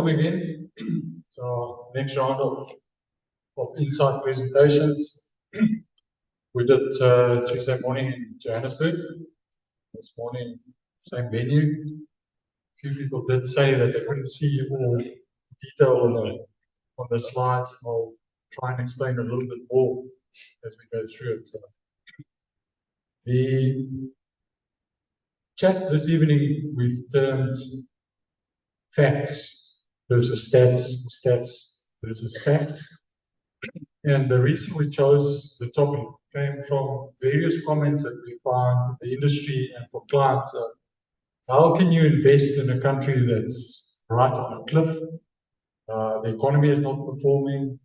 welcome again. So next round of insight presentations. We did Tuesday morning in Johannesburg. This morning, same venue. A few people did say that they couldn't see all detail on the slides. I'll try and explain a little bit more as we go through it. So the chat this evening we've termed facts versus stats, stats versus facts. And the reason we chose the topic came from various comments that we found in the industry and from clients. How can you invest in a country that's right on a cliff? The economy is not performing.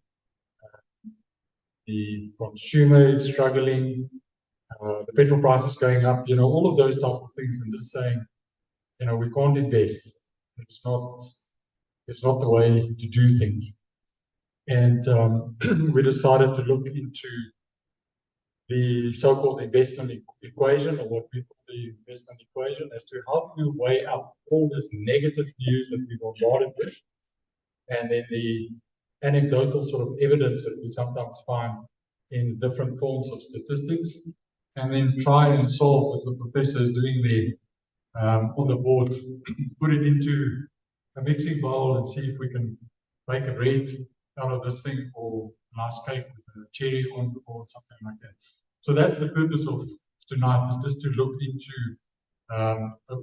The consumer is struggling. The petrol price is going up. You know, all of those type of things, and just saying, you know, we can't invest. It's not the way to do things. And we decided to look into the so-called investment equation, or what we call the investment equation, as to how you weigh up all this negative news that we're bombarded with, and then the anecdotal sort of evidence that we sometimes find in different forms of statistics, and then try and solve, as the professor is doing there on the board, put it into a mixing bowl and see if we can make a bread out of this thing, or a nice cake with a cherry on, or something like that. So that's the purpose of tonight, is just to look into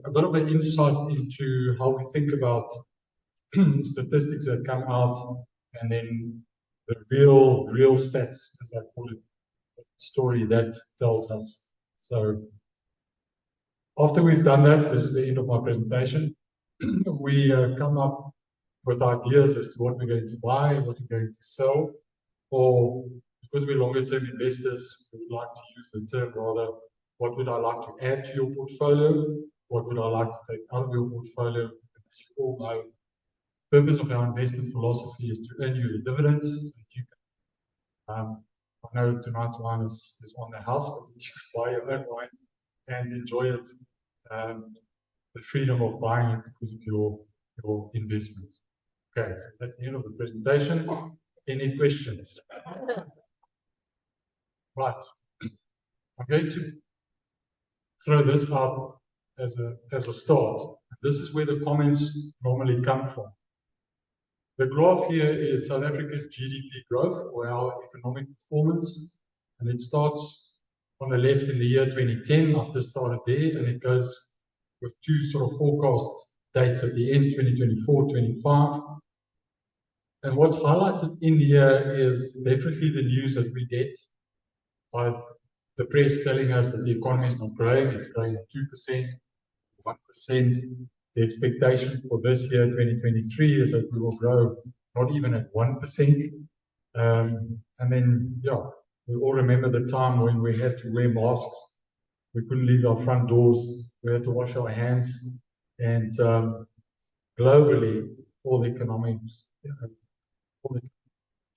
a bit of an insight into how we think about statistics that come out, and then the real stats, as I call it, story that tells us. So after we've done that, this is the end of my presentation. We come up with ideas as to what we're going to buy, what we're going to sell, or because we're longer term investors, we would like to use the term rather, what would I like to add to your portfolio? What would I like to take out of your portfolio? As you all know, the purpose of our investment philosophy is to earn you the dividends, so that you can, I know tonight's wine is on the house, but you can buy your own wine and enjoy it, the freedom of buying it because of your investment. Okay, so that's the end of the presentation. Any questions? Right. I'm going to throw this out as a start. This is where the comments normally come from. The graph here is South Africa's GDP growth, or our economic performance, and it starts on the left in the year 2010. I've just started there, and it goes with two sort of forecast dates at the end, 2024, 25. And what's highlighted in here is definitely the news that we get by the press telling us that the economy is not growing. It's growing at 2%, 1%. The expectation for this year, 2023, is that we will grow not even at 1%. And then, yeah, we all remember the time when we had to wear masks. We couldn't leave our front doors. We had to wash our hands. And globally, all the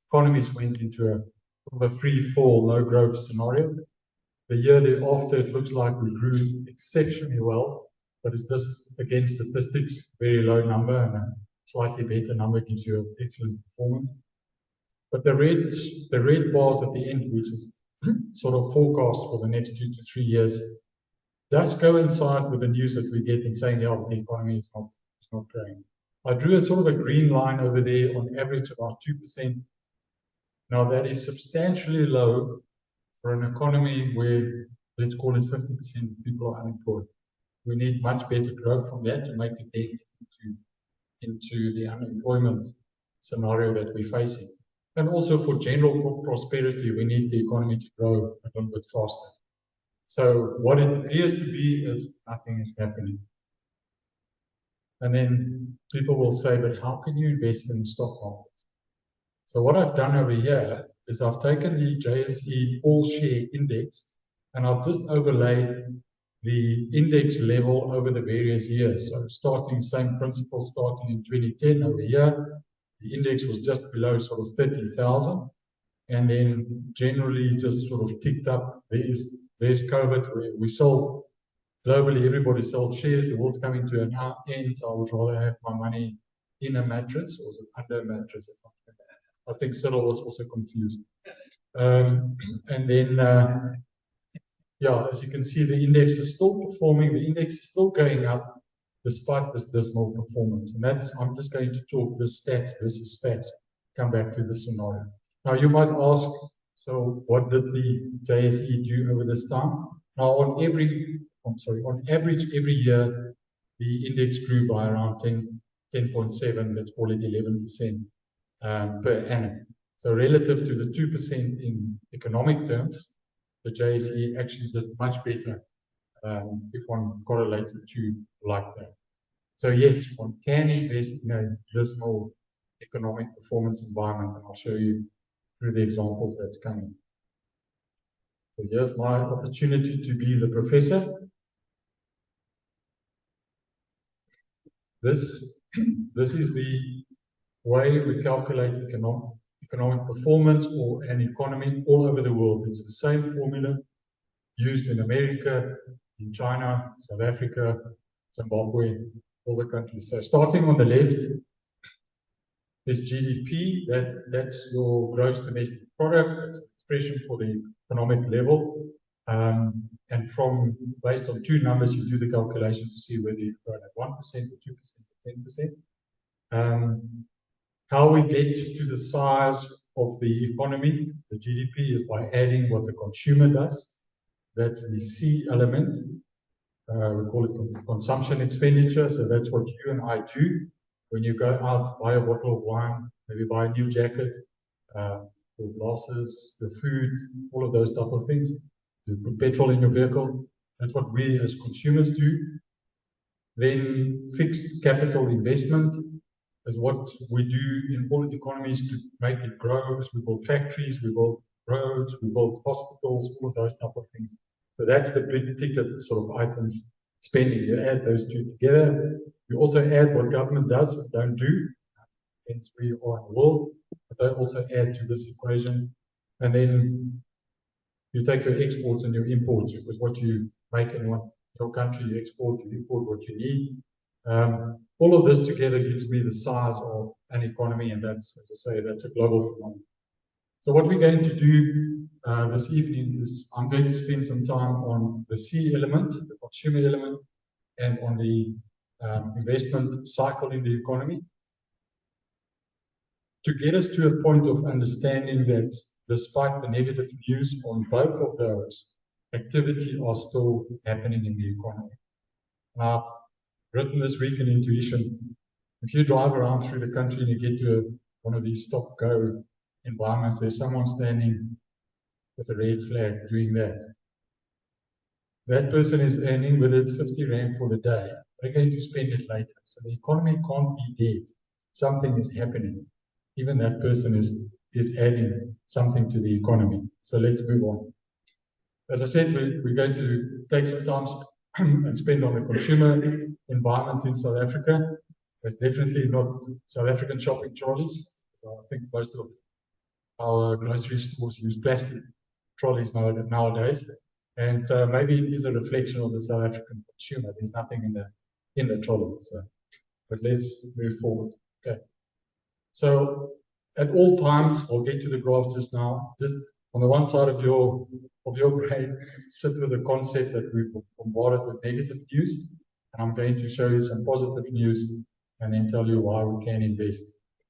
economies went into a free fall, no growth scenario. The year thereafter, it looks like we grew exceptionally well, but it's just against statistics, very low number, and a slightly better number gives you an excellent performance. But the red bars at the end, which is sort of forecast for the next 2 to 3 years, does coincide with the news that we get in saying, yeah, the economy is not growing. I drew a sort of a green line over there, on average about 2%. Now that is substantially low for an economy where, let's call it 50% of people are unemployed. We need much better growth from that to make a dent into the unemployment scenario that we're facing. And also for general prosperity, we need the economy to grow a little bit faster. So what it appears to be is nothing is happening. And then people will say, but how can you invest in the stock market? So what I've done over here is I've taken the JSE All Share Index, and I've just overlaid the index level over the various years. So starting, same principle, starting in 2010 over here, the index was just below sort of 30,000, and then generally just sort of ticked up. There's COVID, where we sold globally, everybody sold shares. The world's coming to an end. I would rather have my money in a mattress or is it under a mattress? I think Cyril was also confused. And then, yeah, as you can see, the index is still performing. The index is still going up despite this dismal performance. And that's, I'm just going to talk this stats versus facts, come back to the scenario. Now, you might ask, so what did the JSE do over this time? Now, on average, every year, the index grew by around 10.7, let's call it 11% per annum. So relative to the 2% in economic terms, the JSE actually did much better if one correlates the two like that. So yes, one can invest in a dismal economic performance environment, and I'll show you through the examples that's coming. So here's my opportunity to be the professor. This is the way we calculate economic performance or an economy all over the world. It's the same formula used in America, in China, South Africa, Zimbabwe, all the countries. So starting on the left is GDP, that's your gross domestic product, that's an expression for the economic level. And from based on two numbers, you do the calculation to see whether you've grown at 1% or 2% or 10%. How we get to the size of the economy, the GDP, is by adding what the consumer does. That's the C element. We call it consumption expenditure. So that's what you and I do when you go out, buy a bottle of wine, maybe buy a new jacket, your glasses, your food, all of those type of things. You put petrol in your vehicle. That's what we as consumers do. Then fixed capital investment is what we do in all economies to make it grow. We build factories, we build roads, we build hospitals, all of those type of things. So that's the big ticket sort of items spending. You add those two together. You also add what government does or don't do. Hence we are in the world, but they also add to this equation. And then you take your exports and your imports, because what you make in your country, you export, you import what you need. All of this together gives me the size of an economy, and that's, as I say, that's a global phenomenon. So what we're going to do this evening is I'm going to spend some time on the C element, the consumer element, and on the investment cycle in the economy, to get us to a point of understanding that despite the negative news on both of those, activity are still happening in the economy. Now, I've written this week in Intuition. If you drive around through the country and you get to one of these stop-go environments, there's someone standing with a red flag doing that. That person is earning, whether it's 50 Rand for the day, they're going to spend it later. So the economy can't be dead. Something is happening. Even that person is adding something to the economy. So let's move on. As I said, we're going to take some time and spend on the consumer environment in South Africa. It's definitely not South African shopping trolleys. So I think most of our grocery stores use plastic trolleys nowadays. And maybe it is a reflection of the South African consumer. There's nothing in the trolley. So, but let's move forward. Okay. So at all times, I'll get to the graph just now. Just on the one side of your brain, sit with the concept that we've bombarded with negative news, and I'm going to show you some positive news and then tell you why we can invest.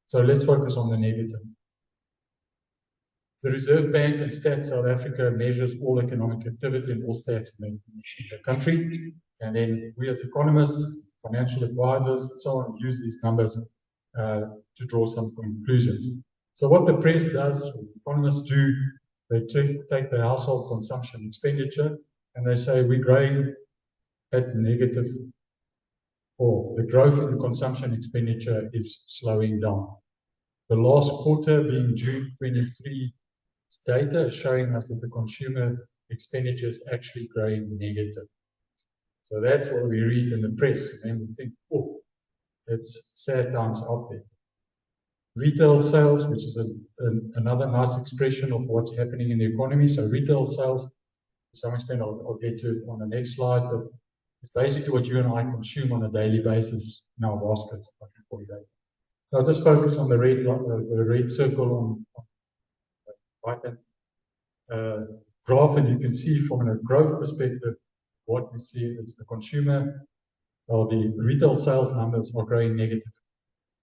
So let's focus on the negative. The Reserve Bank and Stats South Africa measures all economic activity and all stats in the country, and then we as economists, financial advisors, and so on, use these numbers to draw some conclusions. So what the press does, what economists do, they take the household consumption expenditure and they say we're growing at negative, or the growth in consumption expenditure is slowing down. The last quarter, being June 23, data is showing us that the consumer expenditure is actually growing negative. So that's what we read in the press, and we think, oh, it's sad times out there. Retail sales, which is another nice expression of what's happening in the economy. So retail sales, to some extent, I'll get to it on the next slide, but it's basically what you and I consume on a daily basis in our baskets. I'll just focus on the red circle on the right hand graph, and you can see from a growth perspective, what we see is the consumer or the retail sales numbers are growing negative.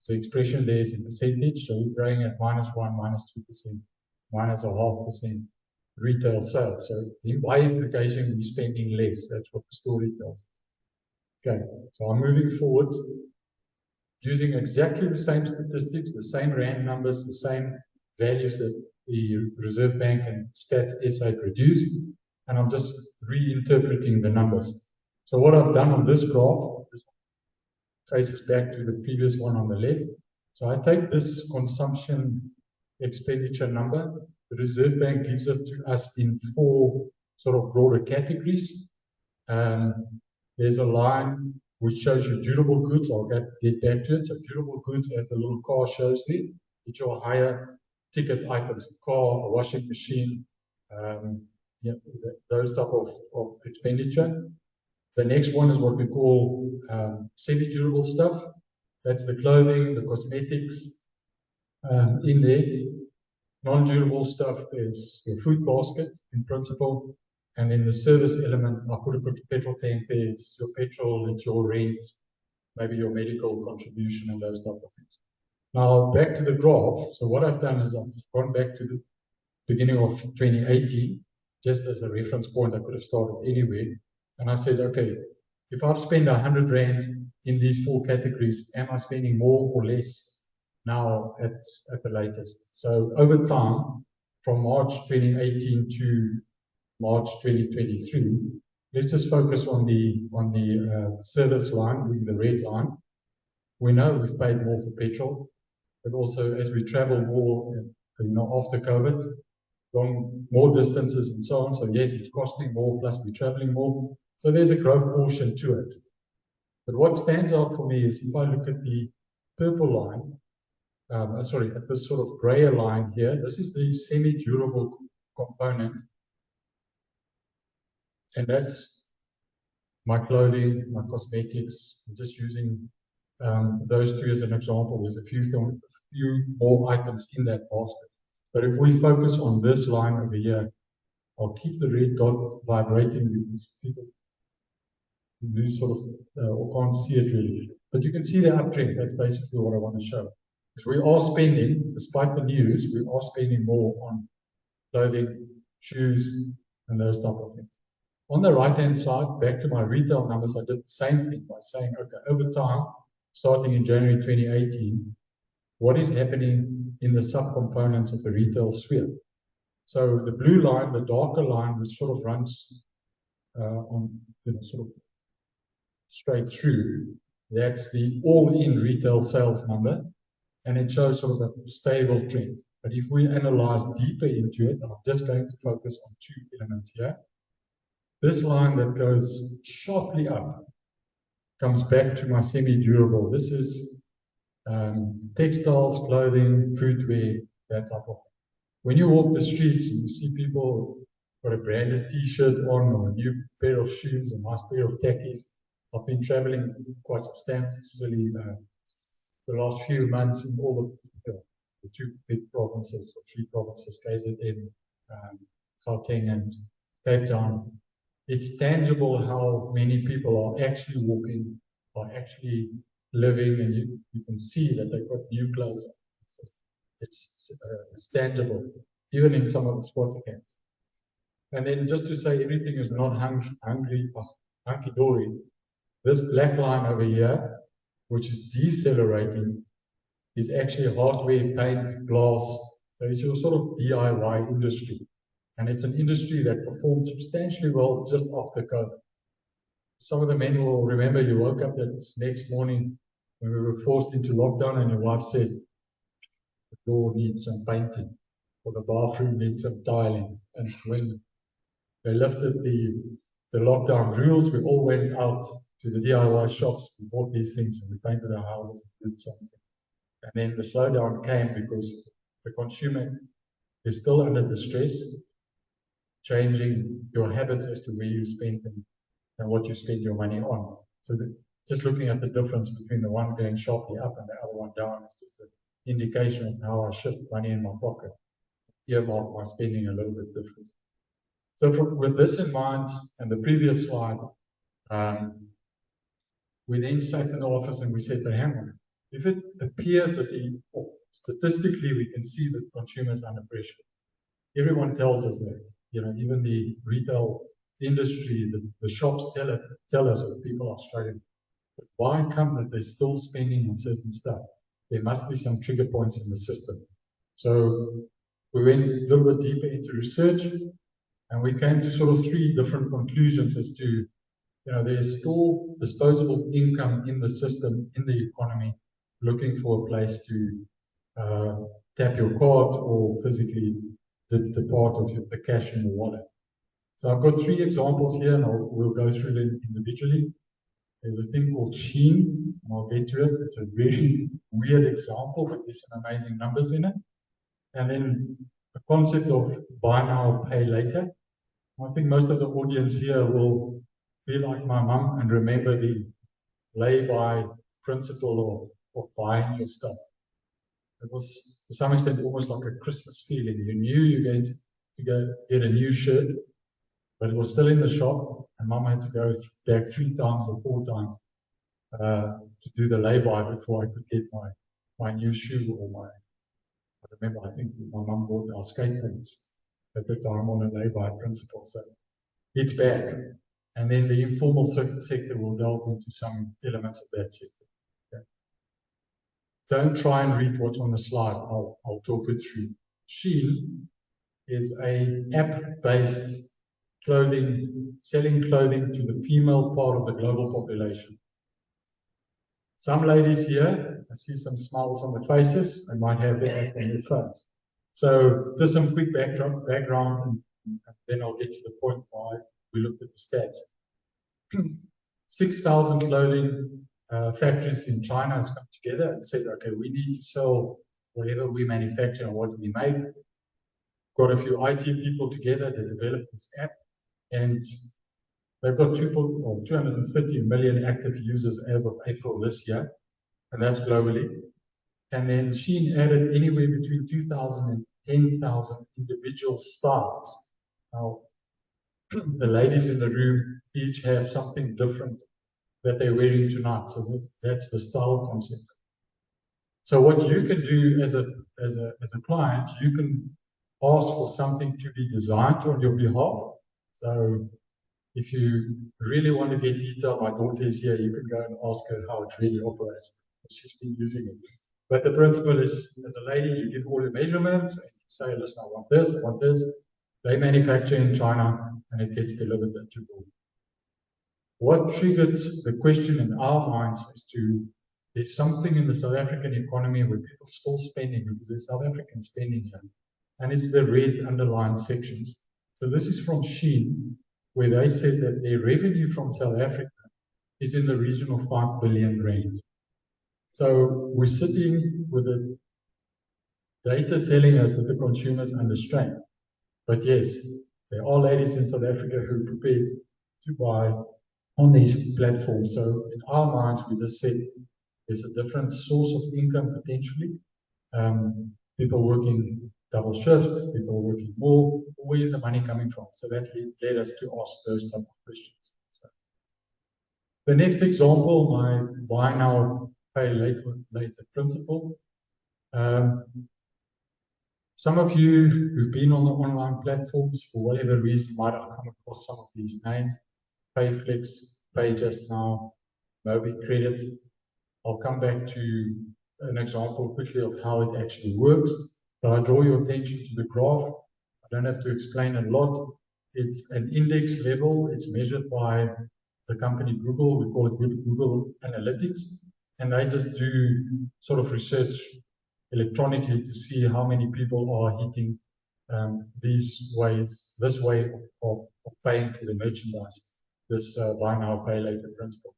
So the expression there is in percentage, so we're growing at -1, -2%, -0.5% retail sales. So by implication, we're spending less. That's what the story tells us. Okay, so I'm moving forward using exactly the same statistics, the same RAND numbers, the same values that the Reserve Bank and Stats SA produced, and I'm just reinterpreting the numbers. So what I've done on this graph, this traces back to the previous one on the left. So I take this consumption expenditure number. The Reserve Bank gives it to us in 4 sort of broader categories. There's a line which shows you durable goods. I'll get back to it. So durable goods, as the little car shows there, which are higher ticket items, a car, a washing machine, yeah, those type of expenditure. The next one is what we call semi-durable stuff. That's the clothing, the cosmetics in there. Non-durable stuff is your food basket in principle. And then the service element, I put a petrol tank there, it's your petrol, it's your rent, maybe your medical contribution and those type of things. Now back to the graph. So what I've done is I've gone back to the beginning of 2018, just as a reference point. I could have started anywhere. And I said, okay, if I've spent 100 Rand in these 4 categories, am I spending more or less now at the latest? So over time, from March 2018 to March 2023, let's just focus on the service line, the red line. We know we've paid more for petrol, but also as we travel more, after COVID, long more distances and so on. So yes, it's costing more, plus we're traveling more. So there's a growth portion to it. But what stands out for me is if I look at the purple line, at this sort of grayer line here, this is the semi-durable component. And that's my clothing, my cosmetics. I'm just using those 2 as an example. There's a few more items in that basket. But if we focus on this line over here, I'll keep the red dot vibrating because people lose sort of or can't see it really. But you can see the uptrend. That's basically what I want to show. Because we are spending, despite the news, we are spending more on clothing, shoes, and those type of things. On the right-hand side, back to my retail numbers, I did the same thing by saying, okay, over time, starting in January 2018, what is happening in the subcomponents of the retail sphere? So the blue line, the darker line, which sort of runs on sort of straight through, that's the all-in retail sales number, and it shows sort of a stable trend. But if we analyze deeper into it, I'm just going to focus on 2 elements here. This line that goes sharply up comes back to my semi-durable. This is textiles, clothing, footwear, that type of thing. When you walk the streets and you see people got a branded t-shirt on or a new pair of shoes, a nice pair of khakis. I've been traveling quite substantially the last few months in all the 2 big provinces, or 3 provinces, KZN, Gauteng and Cape Town. It's tangible how many people are actually walking, are actually living, and you can see that they've got new clothes. It's tangible, even in some of the sports camps. And then just to say everything is not hunky-dory, this black line over here, which is decelerating, is actually hardware, paint, glass. So it's your sort of DIY industry. And it's an industry that performed substantially well just after COVID. Some of the men will remember you woke up that next morning when we were forced into lockdown and your wife said, the door needs some painting or the bathroom needs some tiling. And when they lifted the lockdown rules, we all went out to the DIY shops, we bought these things and we painted our houses and did something. And then the slowdown came because the consumer is still under distress, changing your habits as to where you spend and what you spend your money on. So just looking at the difference between the one going sharply up and the other one down is just an indication of how I shift money in my pocket, earmark my spending a little bit different. So with this in mind, and the previous slide, we then sat in the office and we said, but hang on, if it appears that statistically we can see that consumers are under pressure, everyone tells us that, even the retail industry, the shops tell us that people are struggling. But why come that they're still spending on certain stuff? There must be some trigger points in the system. So we went a little bit deeper into research, and we came to sort of 3 different conclusions as to, there's still disposable income in the system, in the economy, looking for a place to tap your card or physically depart of the cash in the wallet. So I've got 3 examples here, and we'll go through them individually. There's a thing called Shein, and I'll get to it. It's a very weird example, but there's some amazing numbers in it. And then the concept of buy now, pay later. I think most of the audience here will be like my mum and remember the lay-by principle of buying your stuff. It was, to some extent, almost like a Christmas feeling. You knew you were going to go get a new shirt, but it was still in the shop, and Mum had to go back 3 times or 4 times to do the lay-by before I could get my new shoe or I remember, I think my mum bought our skateboards at the time on a lay-by principle. So it's back. And then the informal sector will delve into some elements of that sector. Okay. Don't try and read what's on the slide. I'll talk it through. Shein is an app-based selling clothing to the female part of the global population. Some ladies here, I see some smiles on their faces, they might have the app on their phones. So just some quick background, and then I'll get to the point why we looked at the stats. 6,000 clothing factories in China has come together and said, okay, we need to sell whatever we manufacture and what we make. Got a few IT people together that developed this app, and they've got 250 million active users as of April this year, and that's globally. And then Shein added anywhere between 2,000 and 10,000 individual styles. Now, the ladies in the room each have something different that they're wearing tonight. So that's the style concept. So what you can do as a client, you can ask for something to be designed on your behalf. So if you really want to get detail, my daughter is here, you can go and ask her how it really operates. She's been using it. But the principle is, as a lady, you give all your measurements, and you say, listen, I want this, I want this. They manufacture in China, and it gets delivered at your door. What triggered the question in our minds is there's something in the South African economy where people still spending, because there's South African spending here, and it's the red underlined sections. So this is from Shein, where they said that their revenue from South Africa is in the region of 5 billion rand. So we're sitting with the data telling us that the consumers are under strain. But yes, there are ladies in South Africa who are prepared to buy on these platforms. So in our minds, we just said there's a different source of income potentially. People working double shifts, people working more. Where's the money coming from? So that led us to ask those type of questions. So the next example, my buy now, pay later principle. Some of you who've been on the online platforms for whatever reason might have come across some of these names. Payflex, Pay Just Now, Mobi Credit. I'll come back to an example quickly of how it actually works, but I draw your attention to the graph. I don't have to explain a lot. It's an index level. It's measured by the company Google. We call it Google Analytics, and they just do sort of research electronically to see how many people are hitting this way of paying for the merchandise, this buy now, pay later principle.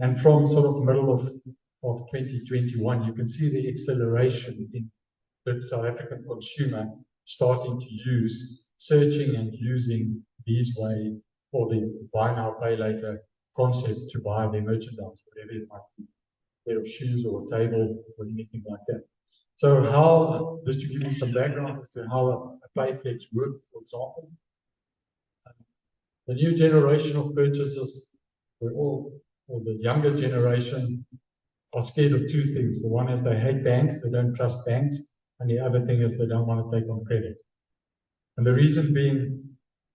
And from sort of middle of 2021, you can see the acceleration in the South African consumer starting to use, searching and using these way, or the buy now, pay later concept to buy their merchandise, whatever it might be, a pair of shoes or a table or anything like that. So how, just to give you some background as to how a PayFlex works, for example, the new generation of purchasers, or the younger generation, are scared of two things. The one is they hate banks, they don't trust banks, and the other thing is they don't want to take on credit. And the reason being,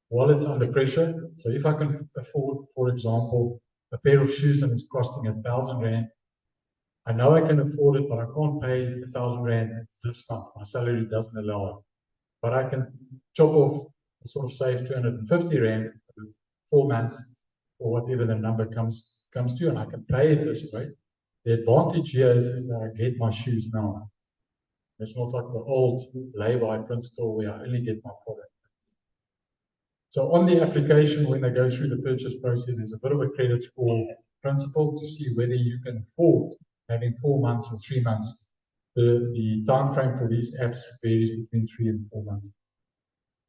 while it's under pressure, so if I can afford, for example, a pair of shoes and it's costing R1,000, I know I can afford it, but I can't pay R1,000 this month. My salary doesn't allow it. But I can chop off, sort of save R250 for 4 months, or whatever the number comes to, and I can pay it this way. The advantage here is that I get my shoes now. It's not like the old lay-by principle where I only get my product. So on the application, when they go through the purchase process, there's a bit of a credit score principle to see whether you can afford having 4 months or 3 months. The time frame for these apps varies between 3 and 4 months.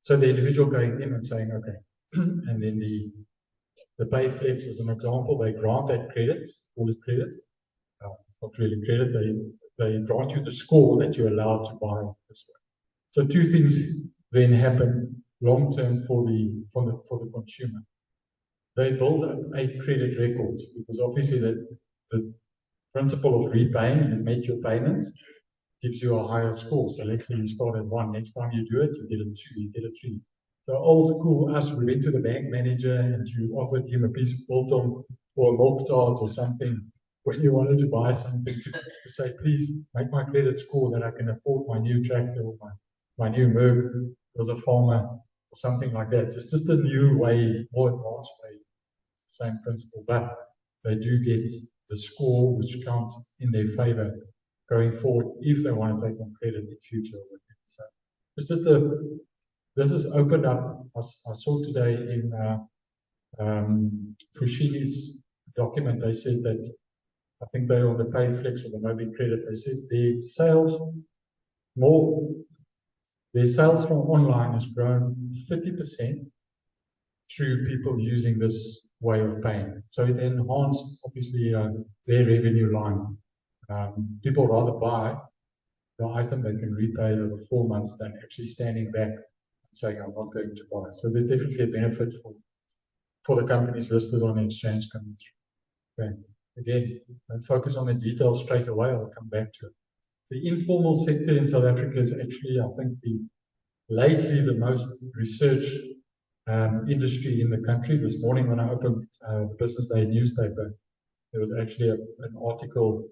So the individual going in and saying, okay, and then the PayFlex as an example, they grant that credit, call it credit. It's not really credit, they grant you the score that you're allowed to buy this way. So two things then happen long term for the consumer. They build up a credit record, because obviously the principle of repaying has made your payments, gives you a higher score. So let's say you start at 1, next time you do it, you get a 2, you get a 3. So old school us, we went to the bank manager and you offered him a piece of biltong or a milk tart or something when you wanted to buy something, to say, please make my credit score that I can afford my new tractor or my new Merc as a farmer or something like that. It's just a new way, more advanced way, same principle, but they do get the score which counts in their favor going forward if they want to take on credit in future. So it's just this is opened up. I saw today in Fushini's document, they said that, I think they're on the PayFlex or the Mobi Credit, they said their sales from online has grown 30% through people using this way of paying. So it enhanced, obviously, their revenue line. People rather buy the item they can repay over 4 months than actually standing back and saying, I'm not going to buy. So there's definitely a benefit for the companies listed on the exchange coming through. Okay. Again, don't focus on the details straight away, I'll come back to it. The informal sector in South Africa is actually, I think, lately the most researched industry in the country. This morning when I opened the Business Day newspaper, there was actually an article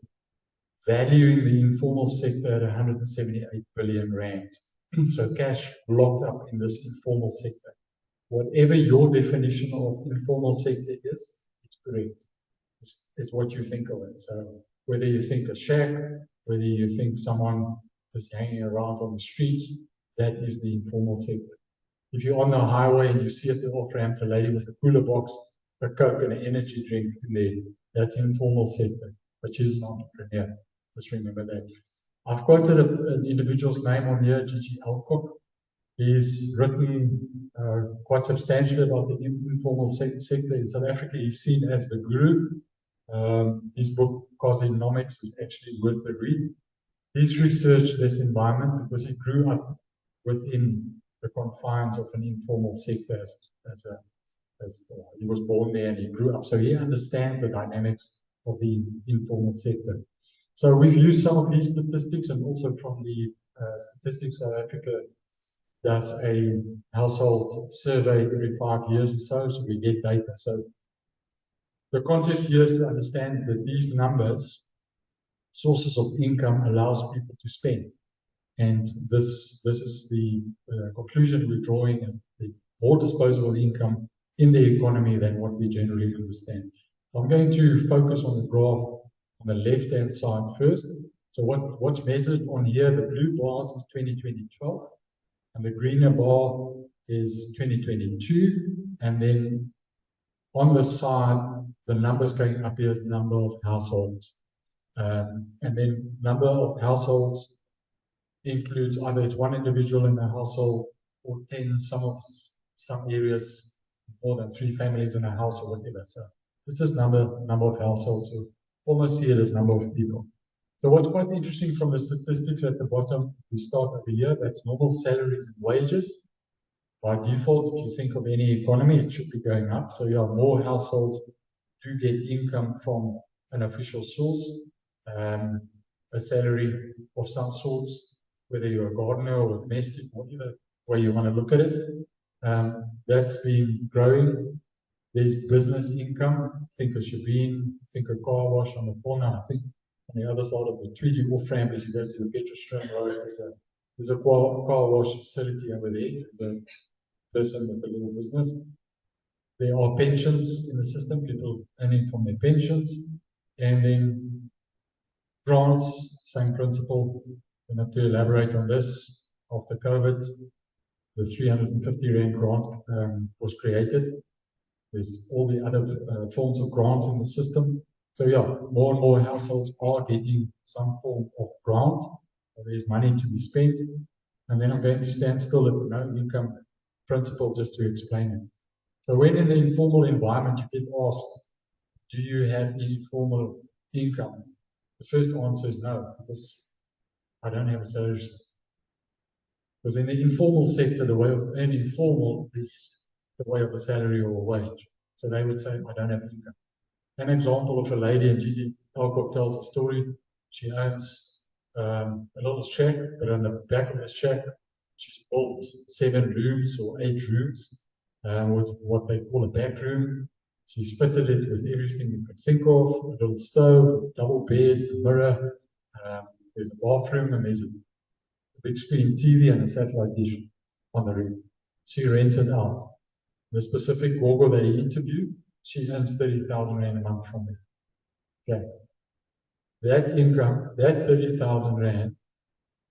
valuing the informal sector at 178 billion rand. So cash locked up in this informal sector. Whatever your definition of informal sector is, it's correct. It's what you think of it. So whether you think a shack, whether you think someone just hanging around on the street, that is the informal sector. If you're on the highway and you see at the off-ramp a lady with a cooler box, a Coke and an energy drink in there, that's informal sector. But she's an entrepreneur. Just remember that. I've quoted an individual's name on here, Gigi Alcock. He's written quite substantially about the informal sector in South Africa. He's seen as the guru. His book, Cosinomics, is actually worth a read. He's researched this environment because he grew up within the confines of an informal sector as he was born there and he grew up. So he understands the dynamics of the informal sector. So we've used some of these statistics, and also from the Statistics South Africa does a household survey every 5 years or so we get data. So the concept here is to understand that these numbers, sources of income, allows people to spend. And this is the conclusion we're drawing, is the more disposable income in the economy than what we generally understand. I'm going to focus on the graph on the left-hand side first. So what's measured on here, the blue bars is 2012, and the greener bar is 2022, and then on the side, the numbers going up here is the number of households. And then number of households includes either it's one individual in a household or 10, some areas more than 3 families in a house or whatever. So It's just number of households, so almost see it as number of people. So what's quite interesting from the statistics at the bottom, we start over here, that's normal salaries and wages. By default, if you think of any economy, it should be going up. So you have more households do get income from an official source, a salary of some sorts, whether you're a gardener or domestic, whatever way you want to look at it. That's been growing. There's business income. Think of Shabin, think of car wash on the corner. I think on the other side of the Tweedy off ramp as you go to the Petrostrom Road, there's a car wash facility over there. There's a person with a little business. There are pensions in the system, people earning from their pensions, and then grants, same principle. We have to elaborate on this. After COVID, the 350 Rand grant was created. There's all the other forms of grants in the system. So yeah, more and more households are getting some form of grant. So there's money to be spent. And then I'm going to stand still at the no income principle just to explain it. So when in the informal environment you get asked, do you have any formal income? The first answer is no, because I don't have a salary. Because in the informal sector, the way of earning formal is the way of a salary or a wage. So they would say, I don't have income. An example of a lady, and Gigi Alcock tells the story, she owns a little shack, but on the back of the shack, she's built 7 rooms or 8 rooms with what they call a back room. She's fitted it with everything you could think of, a little stove, a double bed, a mirror, there's a bathroom, and there's a big screen TV and a satellite dish on the roof. She rents it out. The specific Gogo that he interviewed, she earns 30,000 Rand a month from there. Okay. That income, that 30,000 Rand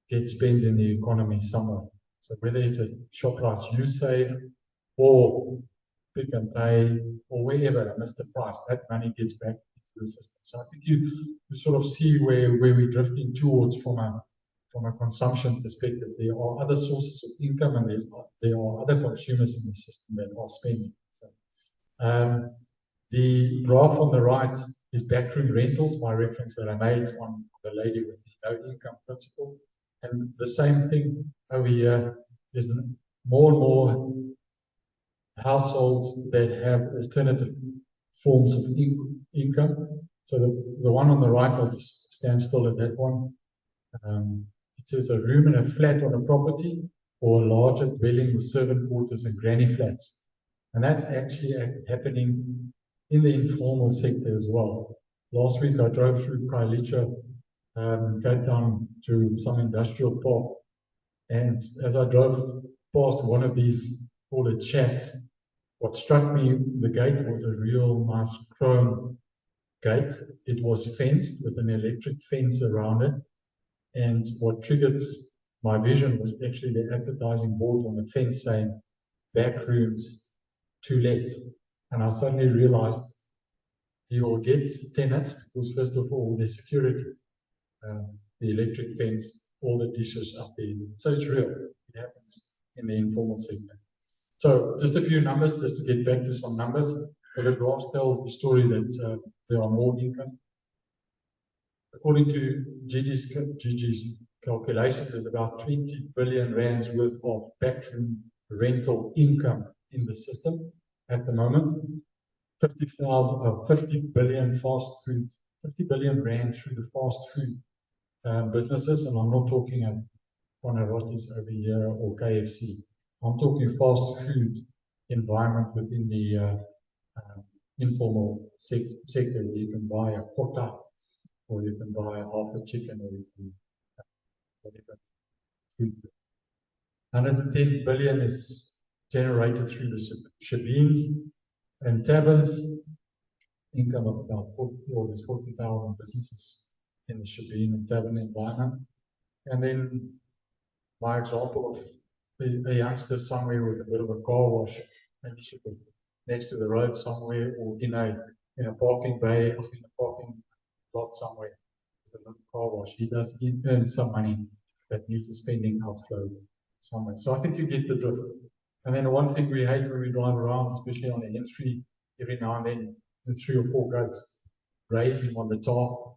gets spent in the economy somewhere. So whether it's a Shoprite you save or Pick and Pay or wherever, Mr. Price, that money gets back into the system. So I think you sort of see where we're drifting towards from a consumption perspective. There are other sources of income, and there are other consumers in the system that are spending. So, the graph on the right is backroom rentals, my reference that I made on the lady with the no income principle. And the same thing over here is more and more households that have alternative forms of income. So the one on the right, I'll just stand still at that one. It says a room in a flat on a property or a larger dwelling with servant quarters and granny flats. And that's actually happening in the informal sector as well. Last week I drove through Khayelitsha in Cape Town to some industrial park. And as I drove past one of these, call it shacks, what struck me, the gate was a real nice chrome gate. It was fenced with an electric fence around it. And what triggered my vision was actually the advertising board on the fence saying, back rooms to let. And I suddenly realized you will get tenants because, first of all, the security, the electric fence, all the dishes up there. So it's real. It happens in the informal sector. So just a few numbers, just to get back to some numbers. So the graph tells the story that there are more income. According to Gigi's calculations, there's about 20 billion rands worth of backroom rental income in the system at the moment. 50 billion fast food, 50 billion rand through the fast food businesses, and I'm not talking about Panarottis over here or KFC. I'm talking fast food environment within the informal sector where you can buy a quota, or you can buy half a chicken, or you can whatever food. 110 billion is generated through the shebeens and taverns. Income of about 40,000 businesses in the shebeen and tavern environment. And then my example of a youngster somewhere with a bit of a car wash, maybe should be next to the road somewhere, or in a parking bay, or in a parking lot somewhere, with a little car wash. He earns some money that needs a spending outflow somewhere. So I think you get the drift. And then the one thing we hate when we drive around, especially on the M3, every now and then there's 3 or 4 goats grazing on the tar.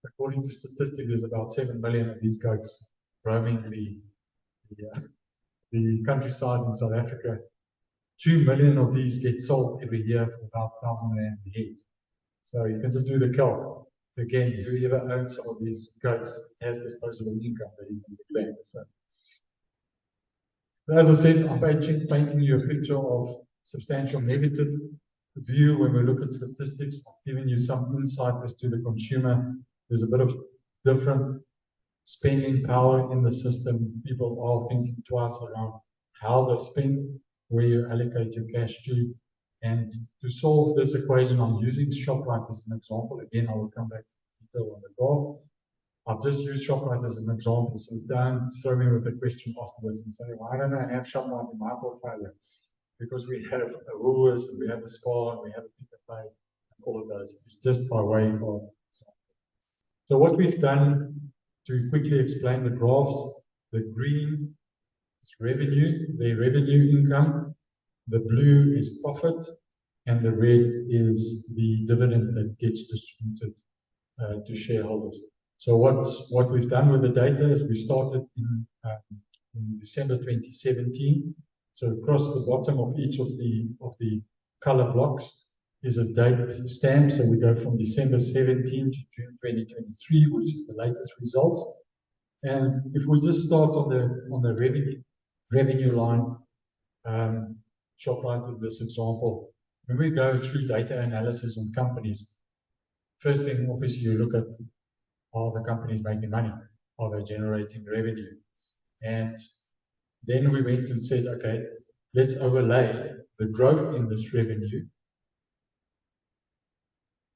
According to statistics, there's about 7 million of these goats roaming the countryside in South Africa. 2 million of these get sold every year for about 1,000 rand a head. So you can just do the calc. Again, whoever owns some of these goats has disposable income that you can declare. So, as I said, I'm painting you a picture of substantial negative view when we look at statistics. I'm giving you some insight as to the consumer. There's a bit of different spending power in the system. People are thinking twice around how they spend, where you allocate your cash to. And to solve this equation, I'm using ShopRite as an example. Again, I will come back to detail on the graph. I've just used ShopRite as an example, so don't throw me with a question afterwards and say, why don't I have ShopRite in my portfolio? Because we have a Woolworths, and we have a Spar, and we have a Pick n Pay, and all of those. It's just by way of. So what we've done, to quickly explain the graphs, the green is revenue, the revenue income, the blue is profit, and the red is the dividend that gets distributed to shareholders. So what we've done with the data is we started in December 2017. So across the bottom of each of the color blocks is a date stamp. So we go from December 17 to June 2023, which is the latest results. And if we just start on the revenue line, ShopRite in this example, when we go through data analysis on companies, first thing obviously you look at, are the companies making money? Are they generating revenue? And then we went and said, okay, let's overlay the growth in this revenue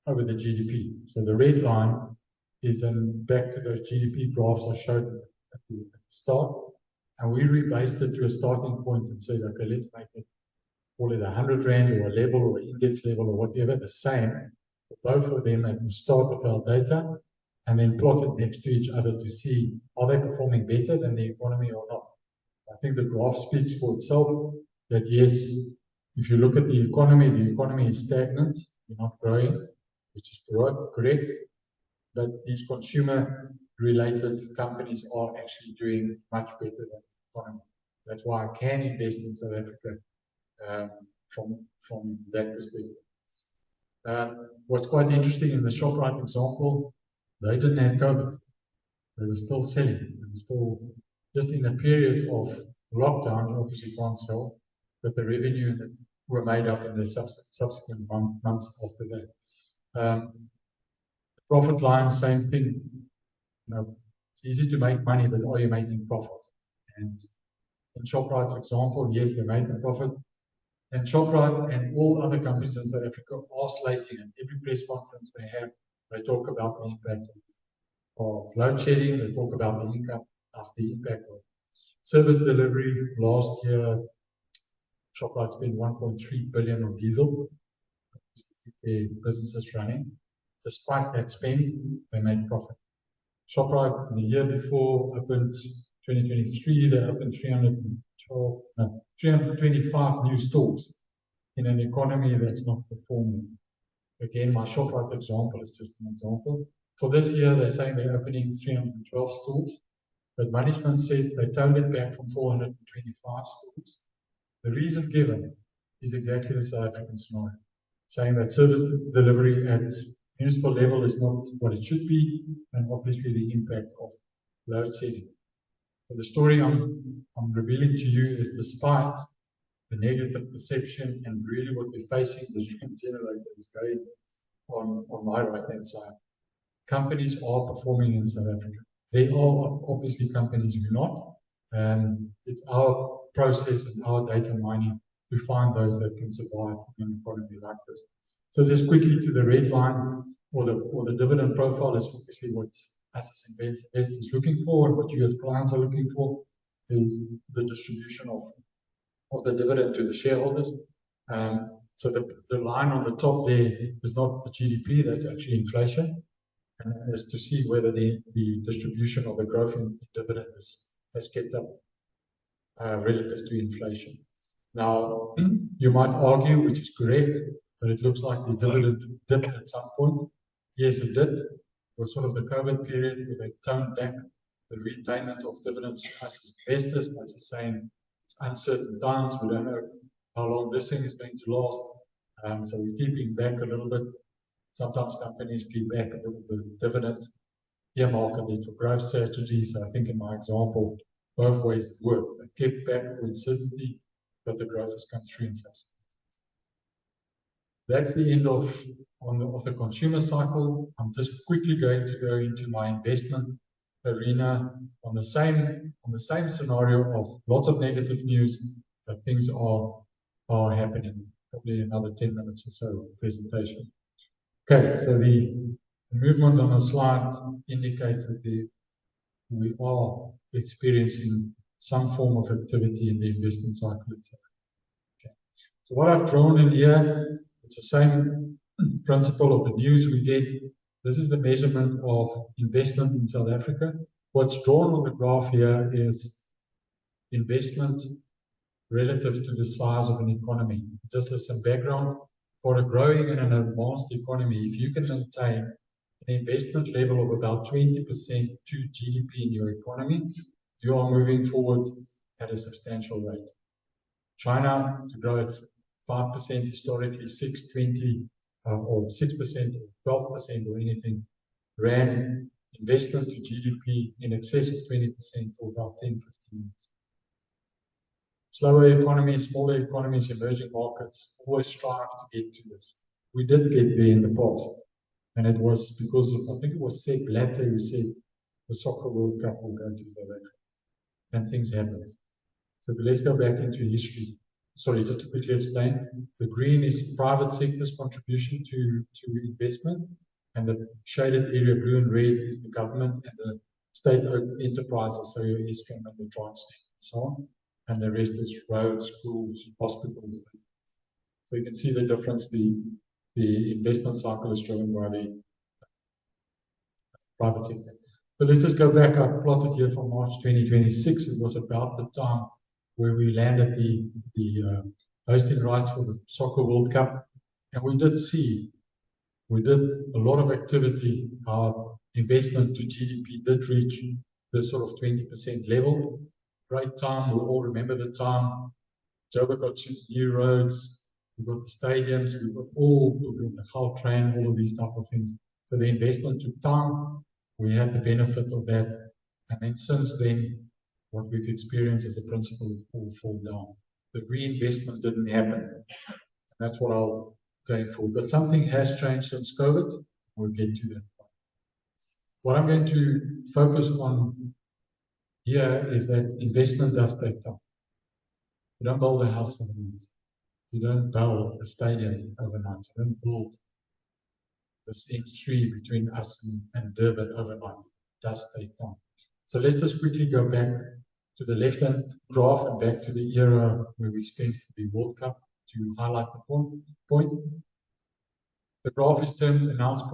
over the GDP. So the red line is back to those GDP graphs I showed at the start. And we rebased it to a starting point and said, okay, let's make it, call it 100 Rand or a level or index level or whatever, the same for both of them at the start of our data, and then plot it next to each other to see, are they performing better than the economy or not? I think the graph speaks for itself, that yes, if you look at the economy is stagnant, you're not growing, which is correct, but these consumer-related companies are actually doing much better than the economy. That's why I can invest in South Africa from that perspective. What's quite interesting in the ShopRite example, they didn't have COVID. They were still selling. They were still just in a period of lockdown. You obviously can't sell, but the revenue that were made up in the subsequent months after that. Profit line, same thing. You know, it's easy to make money, but are you making profit? And in ShopRite's example, yes, they made the profit. And ShopRite and all other companies in South Africa are slating, and every press conference they have, they talk about the impact of load shedding, they talk about the impact of service delivery. Last year, ShopRite spent 1.3 billion on diesel to keep their businesses running. Despite that spend, they made profit. ShopRite in the year before opened 2023, they opened 325 new stores in an economy that's not performing. Again, my ShopRite example is just an example. For this year, they're saying they're opening 312 stores, but management said they toned it back from 425 stores. The reason given is exactly the South African scenario, saying that service delivery at municipal level is not what it should be, and obviously the impact of load shedding. So the story I'm revealing to you is, despite the negative perception and really what we're facing, the GM generator is going on my right-hand side. Companies are performing in South Africa. There are obviously companies who are not, and it's our process and our data mining to find those that can survive in an economy like this. So just quickly to the red line, or the dividend profile is obviously what us as investors looking for, and what you as clients are looking for is the distribution of the dividend to the shareholders. So the line on the top there is not the GDP, that's actually inflation, and is to see whether the distribution of the growth in dividend has kept up relative to inflation. Now, you might argue, which is correct, but it looks like the dividend dipped at some point. Yes, it did. It was sort of the COVID period where they toned back the repayment of dividends to us as investors by just saying it's uncertain times. We don't know how long this thing is going to last. So we're keeping back a little bit. Sometimes companies keep back a little bit of dividend. Earmark it for growth strategies. I think in my example, both ways it worked. They kept back for uncertainty, but the growth has come through in subsequent. That's the end of the consumer cycle. I'm just quickly going to go into my investment arena on the same scenario of lots of negative news, but things are happening. Probably another 10 minutes or so of presentation. Okay, so the movement on the slide indicates that we are experiencing some form of activity in the investment cycle itself. Okay. So what I've drawn in here, it's the same principle of the news we get. This is the measurement of investment in South Africa. What's drawn on the graph here is investment relative to the size of an economy. Just as some background, for a growing and an advanced economy, if you can maintain an investment level of about 20% to GDP in your economy, you are moving forward at a substantial rate. China, to grow at 5% historically, 6, 20, or 6% or 12% or anything, ran investment to GDP in excess of 20% for about 10, 15 years. Slower economies, smaller economies, emerging markets always strive to get to this. We did get there in the past. And it was because of, I think it was Sepp Blatter who said the Soccer World Cup will go to South Africa. And things happened. So let's go back into history. Sorry, just to quickly explain. The green is private sector's contribution to investment. And the shaded area, blue and red, is the government and the state-owned enterprises, so your Eskom and the Transnet and so on. And the rest is roads, schools, hospitals. So you can see the difference. The investment cycle is driven by the private sector. So let's just go back. I plotted here from March 2026. It was about the time where we landed the hosting rights for the Soccer World Cup. And we did a lot of activity. Our investment to GDP did reach the sort of 20% level. Great time. We all remember the time. Joburg got new roads. We've got the stadiums. We've got the whole train, all of these type of things. So the investment took time. We had the benefit of that. And then since then, what we've experienced is the principle of all fall down. The reinvestment didn't happen. And that's what I'll go for. But something has changed since COVID. We'll get to that. What I'm going to focus on here is that investment does take time. You don't build a house overnight. You don't build a stadium overnight. You don't build this M3 between us and Durban overnight. It does take time. So let's just quickly go back to the left-hand graph and back to the era where we spent for the World Cup to highlight the point. The graph is termed announced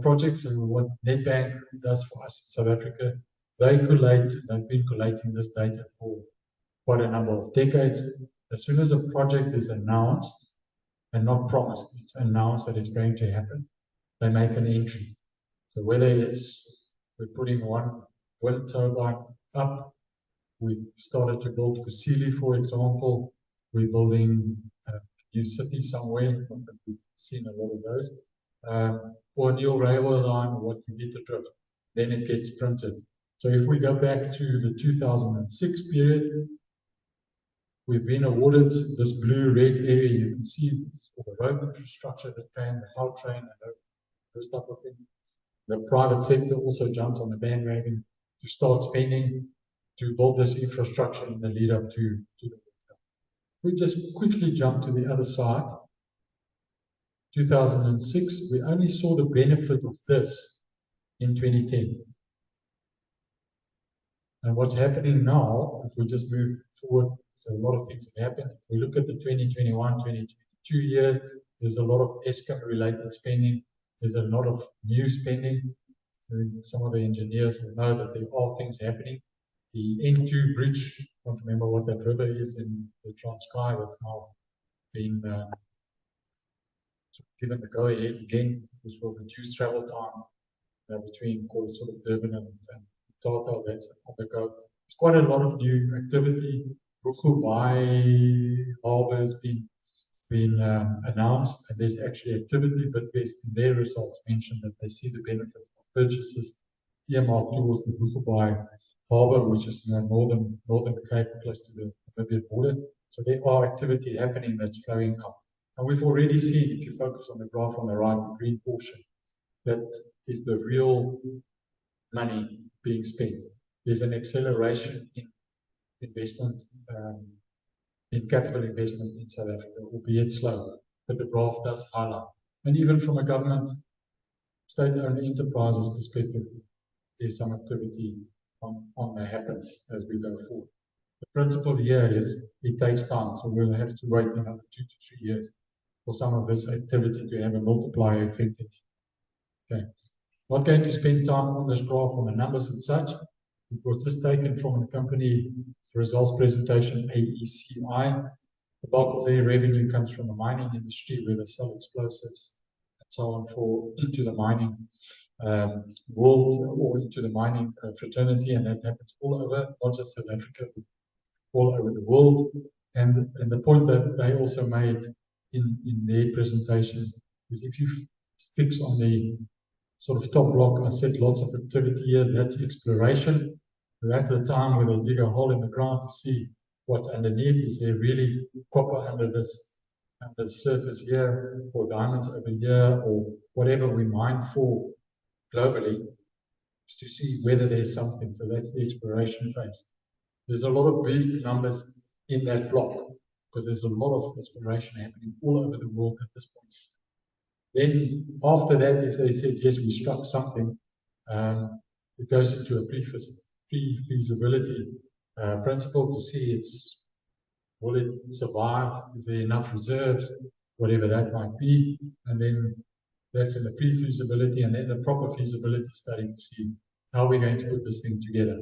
projects, and what Nedbank does for us in South Africa, they've been collating this data for quite a number of decades. As soon as a project is announced, and not promised, it's announced that it's going to happen, they make an entry. So whether we're putting one wind turbine up, we started to build Kusile, for example, we're building a new city somewhere, we've seen a lot of those, or a new railway line, or what you get the drift, then it gets printed. So if we go back to the 2006 period, we've been awarded this blue-red area. You can see it's all the road infrastructure that came, the whole train, and those type of things. The private sector also jumped on the bandwagon to start spending to build this infrastructure in the lead up to the World Cup. We just quickly jump to the other side. 2006, we only saw the benefit of this in 2010. And what's happening now, if we just move forward, so a lot of things have happened. If we look at the 2021, 2022 year, there's a lot of Eskom related spending. There's a lot of new spending. Some of the engineers will know that there are things happening. The N2 bridge, I don't remember what that river is in the Transkei, that's now been given the go-ahead again, which will reduce travel time between sort of Durban and Tata. That's on the go. There's quite a lot of new activity. Dubai Harbour has been announced, and there's actually activity, but based in their results mentioned that they see the benefit of purchases earmarked towards the Dubai Harbour, which is in the northern Cape, close to the Namibian border. So there are activity happening that's flowing up. And we've already seen, if you focus on the graph on the right, the green portion, that is the real money being spent. There's an acceleration in investment, in capital investment in South Africa, albeit slow, but the graph does highlight. And even from a government, state-owned enterprises perspective, there's some activity on the happen as we go forward. The principle here is it takes time, so we'll have to wait another 2 to 3 years for some of this activity to have a multiplier effect. Okay. Not going to spend time on this graph on the numbers and such. It was just taken from the company results presentation, AECI. The bulk of their revenue comes from the mining industry, where they sell explosives and so on into the mining world, or into the mining fraternity, and that happens all over, not just South Africa, but all over the world. And the point that they also made in their presentation is, if you fix on the sort of top block, I said lots of activity here, that's exploration. That's the time where they dig a hole in the ground to see what's underneath. Is there really copper under the surface here, or diamonds over here, or whatever we mine for globally, is to see whether there's something. So that's the exploration phase. There's a lot of big numbers in that block, because there's a lot of exploration happening all over the world at this point. Then after that, if they said, yes, we struck something, it goes into a pre-feasibility principle to see will it survive, is there enough reserves, whatever that might be, and then that's in the pre-feasibility, and then the proper feasibility study to see how we're going to put this thing together.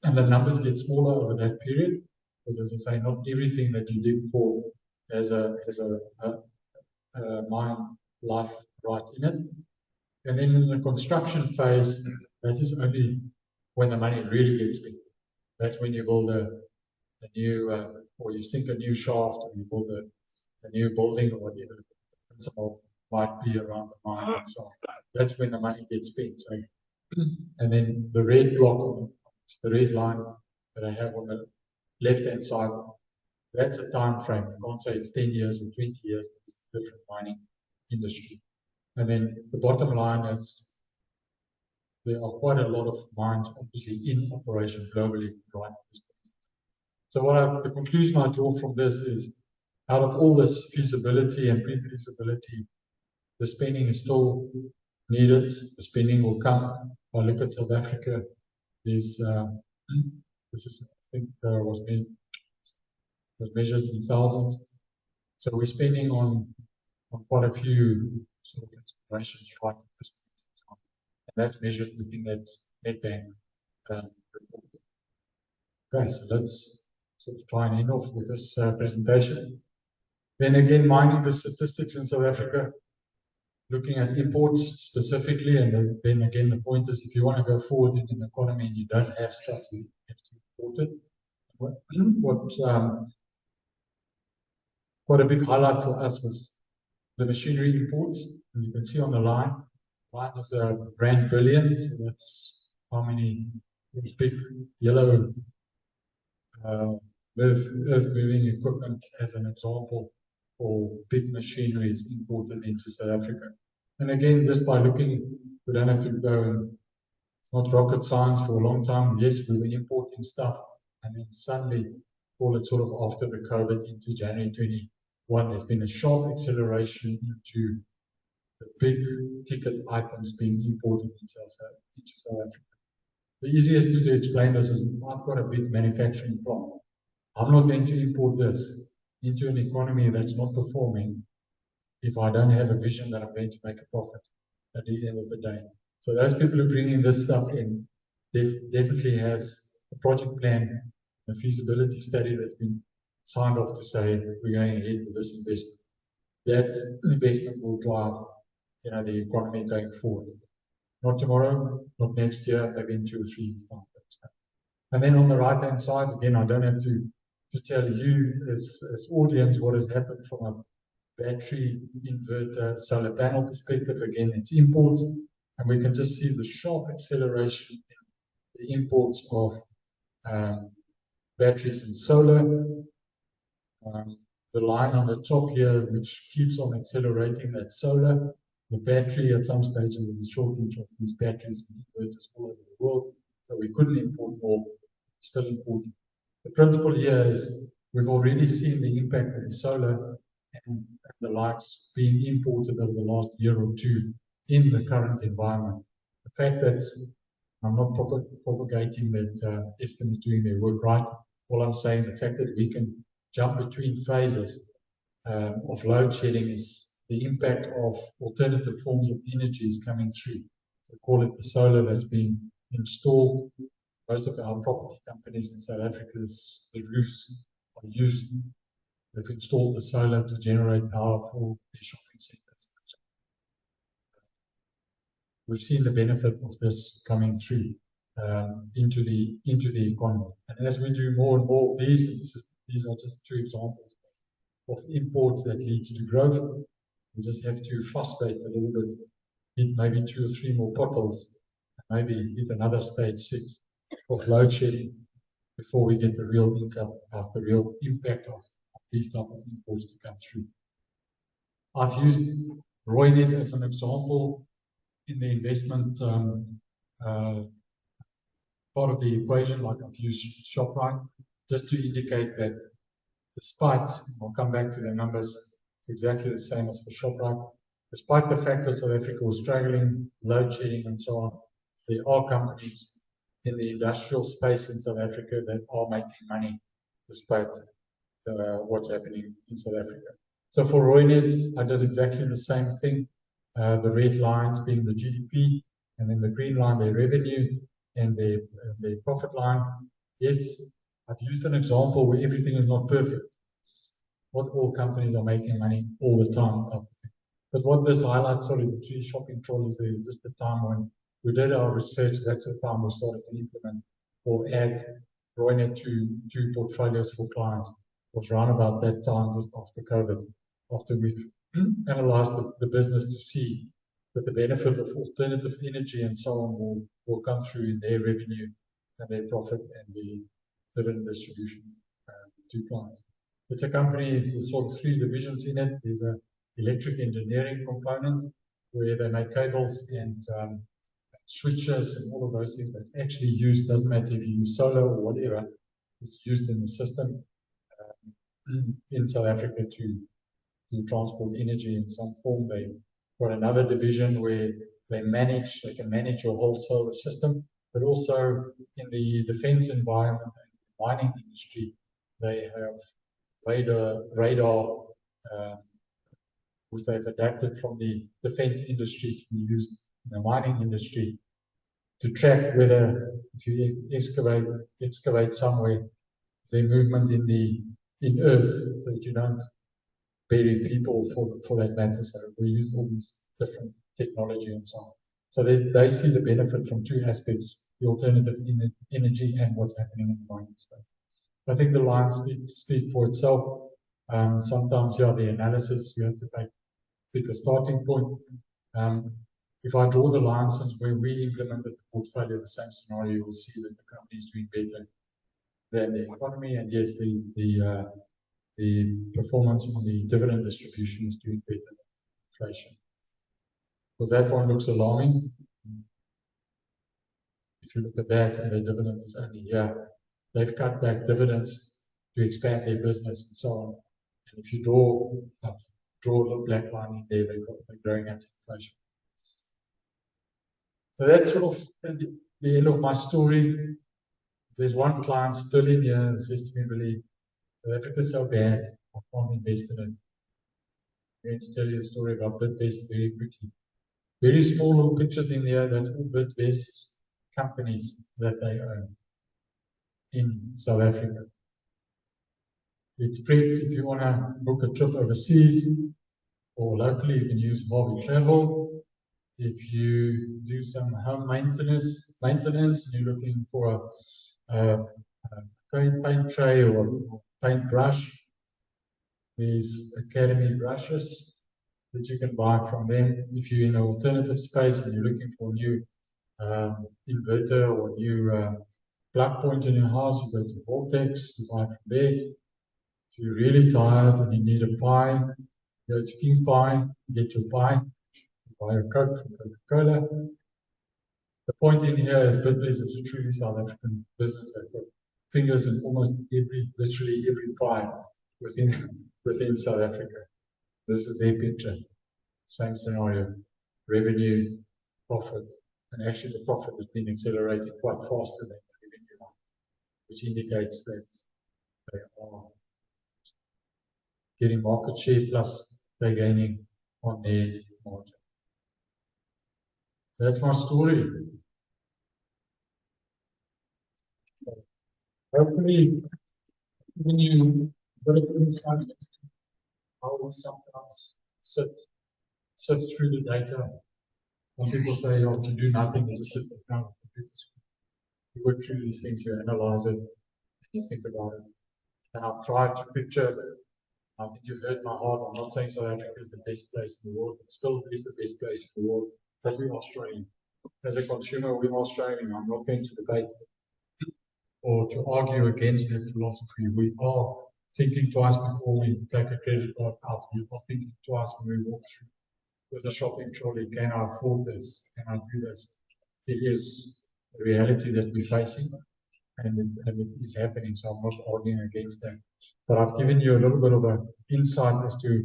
And the numbers get smaller over that period, because as I say, not everything that you dig for has a mine life right in it. And then in the construction phase, that is only when the money really gets spent. That's when you build a new, or you sink a new shaft, or you build a new building, or whatever the principle might be around the mine and so on. That's when the money gets spent. So, and then the red block, the red line that I have on the left-hand side, that's a time frame. I can't say it's 10 years or 20 years, but it's a different mining industry. And then the bottom line is there are quite a lot of mines obviously in operation globally right at this point. So the conclusion I draw from this is, out of all this feasibility and pre-feasibility, the spending is still needed. The spending will come. If I look at South Africa, this is, I think, was measured in thousands. So we're spending on quite a few sort of explorations right at this point. And that's measured within that Nedbank report. Okay, so let's sort of try and end off with this presentation. Then again, mining the statistics in South Africa, looking at imports specifically, and then again, the point is, if you want to go forward in an economy and you don't have stuff, you have to import it. Quite a big highlight for us was the machinery imports. And you can see on the line is a rand billion, so that's how many big yellow earth-moving equipment, as an example, for big machineries imported into South Africa. And again, just by looking, we don't have to go, and it's not rocket science. For a long time, yes, we were importing stuff, and then suddenly, call it sort of after the COVID into January 21, there's been a sharp acceleration into the big ticket items being imported into South Africa. The easiest to explain this is, I've got a big manufacturing plant. I'm not going to import this into an economy that's not performing if I don't have a vision that I'm going to make a profit at the end of the day. So those people who are bringing this stuff in definitely has a project plan, a feasibility study that's been signed off to say we're going ahead with this investment. that investment will drive, the economy going forward. Not tomorrow, not next year, maybe in 2 or 3 years' time. And then on the right-hand side, again, I don't have to tell you as audience what has happened from a battery inverter solar panel perspective. Again, it's imports, and we can just see the sharp acceleration in the imports of batteries and solar. The line on the top here, which keeps on accelerating, that solar. The battery, at some stage, there was a shortage of these batteries and inverters all over the world, so we couldn't import more, still importing. The principle here is we've already seen the impact of the solar and the likes being imported over the last year or two in the current environment. The fact that I'm not propagating that Eskom is doing their work right. All I'm saying, the fact that we can jump between phases of load shedding is the impact of alternative forms of energy is coming through. We call it the solar that's being installed. Most of our property companies in South Africa, the roofs are used. They've installed the solar to generate power for their shopping centers. We've seen the benefit of this coming through into the economy. And as we do more and more of these are just 2 examples of imports that leads to growth. We just have to frustrate a little bit, hit maybe 2 or 3 more potholes, and maybe hit another stage 6 of load shedding before we get the real income, the real impact of these type of imports to come through. I've used Roynet as an example in the investment part of the equation, like I've used Shoprite, just to indicate that despite, I'll come back to the numbers, it's exactly the same as for Shoprite, despite the fact that South Africa was struggling, load shedding and so on, there are companies in the industrial space in South Africa that are making money despite what's happening in South Africa. So for Roynet, I did exactly the same thing. The red lines being the GDP, and then the green line, their revenue, and their profit line. Yes, I've used an example where everything is not perfect. It's not all companies are making money all the time, type of thing. But what this highlights, sorry, the 3 shopping trolleys there is just the time when we did our research. That's the time we started to implement or add Roynet to portfolios for clients. It was around about that time, just after COVID, after we've analyzed the business to see that the benefit of alternative energy and so on will come through in their revenue and their profit and the dividend distribution to clients. It's a company with sort of 3 divisions in it. There's an electric engineering component where they make cables and switches and all of those things that actually used, doesn't matter if you use solar or whatever, it's used in the system in South Africa to transport energy in some form. They've got another division where they can manage your whole solar system, but also in the defense environment and mining industry, they have radar which they've adapted from the defense industry to be used in the mining industry to track whether if you excavate somewhere, their movement in earth, so that you don't bury people for that matter. So we use all these different technology and so on. So they see the benefit from 2 aspects, the alternative energy and what's happening in the mining space. I think the lines speak for itself. Sometimes, the analysis, you have to pick a starting point. If I draw the line since when we implemented the portfolio, the same scenario, you will see that the company is doing better than the economy. And yes, the performance on the dividend distribution is doing better than inflation. Because that one looks alarming. If you look at that, and the dividend is only here, they've cut back dividends to expand their business and so on. And if you draw a little black line in there, they're growing at inflation. So that's sort of the end of my story. There's one client still in here who says to me, Willie, South Africa's so bad, I can't invest in it. I'm going to tell you a story about Bidvest very quickly. Very small little pictures in there, that's all Bidvest's companies that they own in South Africa. It spreads if you want to book a trip overseas. or locally, you can use Harvey Travel. If you do some home maintenance, and you're looking for a paint tray or paint brush, there's Academy brushes that you can buy from them. If you're in an alternative space and you're looking for a new inverter or new plug point in your house, you go to Vortex, you buy from there. If you're really tired and you need a pie, go to King Pie, get your pie, buy a Coke from Coca-Cola. The point in here is Bitbase is a truly South African business. They've got fingers in almost literally every pie within South Africa. This is their picture. Same scenario. Revenue, profit, and actually the profit has been accelerating quite faster than the revenue line, which indicates that they are getting market share plus they're gaining on their margin. That's my story. Hopefully, when you got a good insight as to how we sometimes sit through the data. Some people say, oh, you do nothing, you just sit down on the computer screen. You work through these things, you analyze it, and you think about it. And I've tried to picture that. I think you've heard my heart. I'm not saying South Africa is the best place in the world. It still is the best place in the world, but we are struggling. As a consumer, we are struggling. I'm not going to debate or to argue against that philosophy. We are thinking twice before we take a credit card out. We are thinking twice when we walk through with a shopping trolley. Can I afford this? Can I do this? It is a reality that we're facing, and it is happening, so I'm not arguing against that. But I've given you a little bit of an insight as to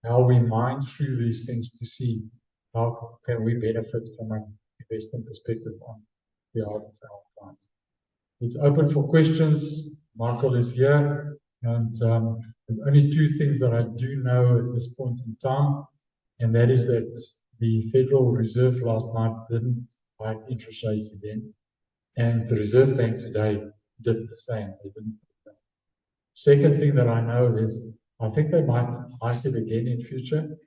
how we mine through these things to see how can we benefit from an investment perspective on behalf of our clients. It's open for questions. Michael is here, and there's only two things that I do know at this point in time, and that is that the Federal Reserve last night didn't hike interest rates again, and the Reserve Bank today did the same. They didn't. Second thing that I know is I think they might hike it again in future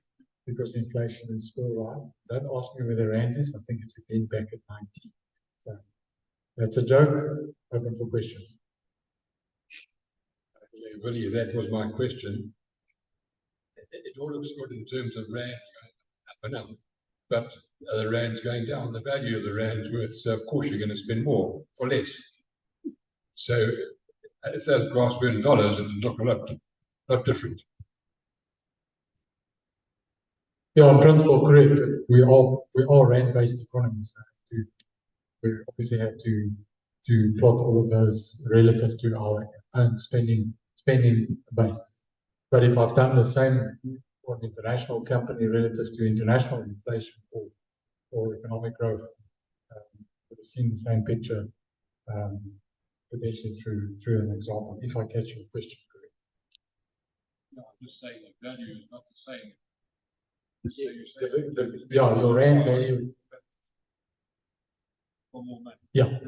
because inflation is still right. Don't ask me where the rand is. I think it's again back at 90. So that's a joke. Open for questions. Willie, that was my question. It all looks good in terms of rand going up and up, but the rand's going down. The value of the rand's worth, so of course you're going to spend more for less. So if those graphs were in dollars, it would look a lot different. Yeah, in principle, correct. We are rand-based economies. We obviously have to plot all of those relative to our own spending base. But if I've done the same for an international company relative to international inflation or economic growth, we've seen the same picture potentially through an example, if I catch your question correctly. No, I'm just saying the value is not the same. Yes, your rand value. For more money. Yeah.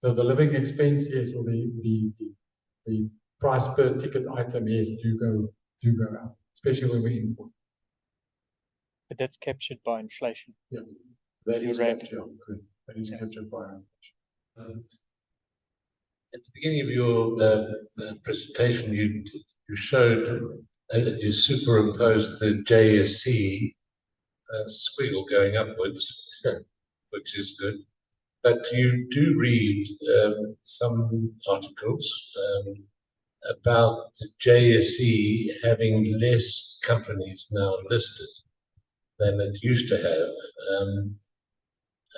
So the living expense, yes, or the price per ticket item, yes, do go up, especially when we import. But that's captured by inflation. Yeah, that is rand. captured. Correct. That is captured by inflation. At the beginning of your presentation, you showed you superimposed the JSE squiggle going upwards, which is good. But you do read some articles about the JSE having less companies now listed than it used to have.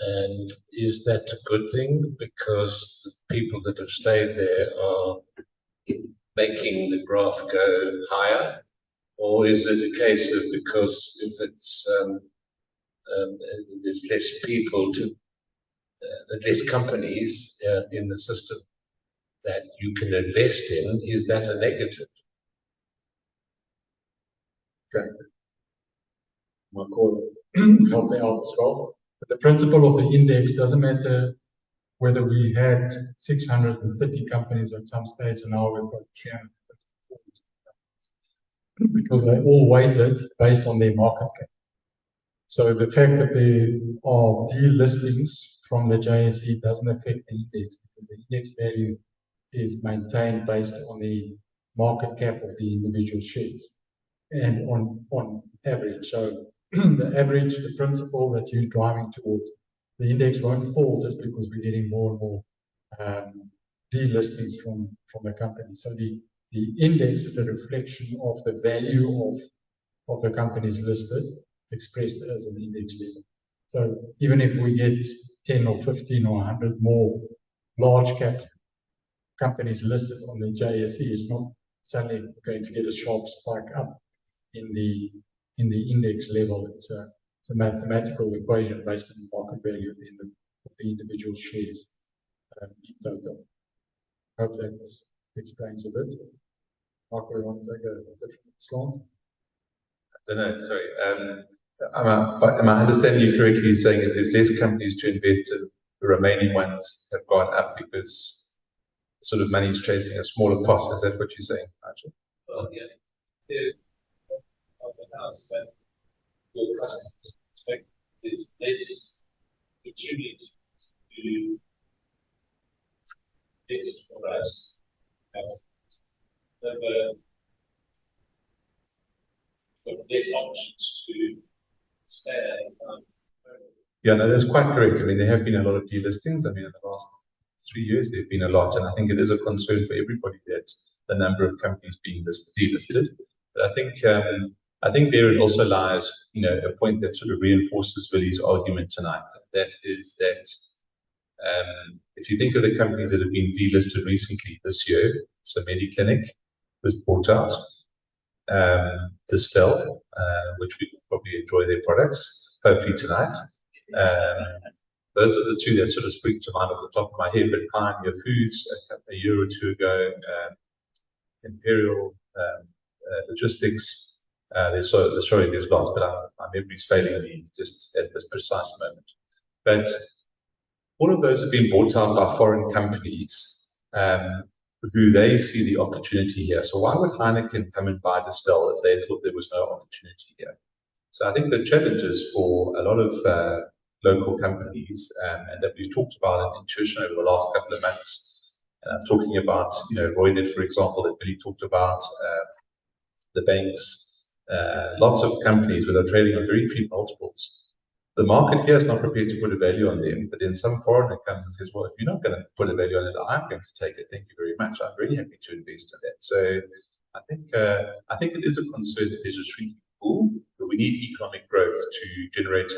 And is that a good thing? Because the people that have stayed there are making the graph go higher? Or is it a case of because if it's there's less people less companies in the system that you can invest in, is that a negative? Okay. Michael, help me out as well. But the principle of the index doesn't matter whether we had 630 companies at some stage and now we've got 334. because they're all weighted based on their market cap. So the fact that there are delistings from the JSE doesn't affect the index, because the index value is maintained based on the market cap of the individual shares and on average. So the average, the principle that you're driving towards, the index won't fall just because we're getting more and more delistings from the company. So the index is a reflection of the value of the companies listed, expressed as an index level. So even if we get 10 or 15 or 100 more large cap companies listed on the JSE, it's not suddenly going to get a sharp spike up in the index level. It's a mathematical equation based on the market value at the end of the individual shares in total. Hope that explains a bit. Marco, you want to take a different slant? I don't know, sorry. Am I understanding you correctly? You're saying if there's less companies to invest in, the remaining ones have gone up because sort of money is chasing a smaller pot. Is that what you're saying, Nigel? Well, yeah. Of the house that your customers expect is less opportunity to invest for us. But less options to stand. Yeah, no, that's quite correct. I mean, there have been a lot of delistings. I mean, in the last 3 years, there have been a lot, and I think it is a concern for everybody that the number of companies being delisted. But I think therein also lies, a point that sort of reinforces Willie's argument tonight. That is that if you think of the companies that have been delisted recently this year, so MediClinic was bought out, Dispel, which we will probably enjoy their products, hopefully tonight. Those are the two that sort of spring to mind off the top of my head. But Pioneer Foods a year or two ago, Imperial Logistics. There's lots, but my memory's failing me just at this precise moment. But all of those have been bought out by foreign companies who they see the opportunity here. So why would Heineken come and buy Dispel if they thought there was no opportunity here? So I think the challenges for a lot of local companies, and that we've talked about in Intuition over the last couple of months, and I'm talking about, Roynet, for example, that Billy talked about, the banks, lots of companies that are trading on very cheap multiples. The market here is not prepared to put a value on them, but then some foreigner comes and says, well, if you're not going to put a value on it, I'm going to take it. Thank you very much. I'm very happy to invest in that. So I think it is a concern that there's a shrinking pool, but we need economic growth to generate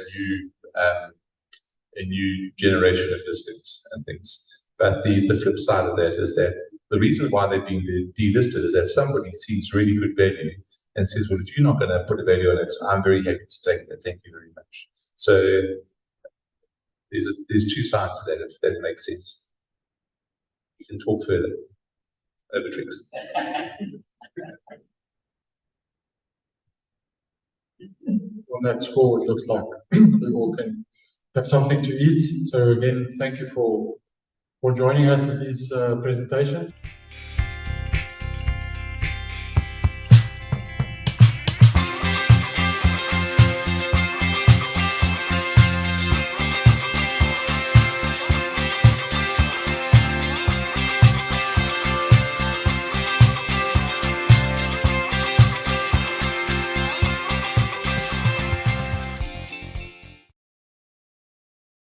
a new generation of listings and things. But the flip side of that is that the reason why they're being delisted is that somebody sees really good value and says, well, if you're not going to put a value on it, I'm very happy to take it. Thank you very much. So there's two sides to that, if that makes sense. You can talk further. Over tricks. On that score, it looks like we all can have something to eat. So again, thank you for joining us in these presentations.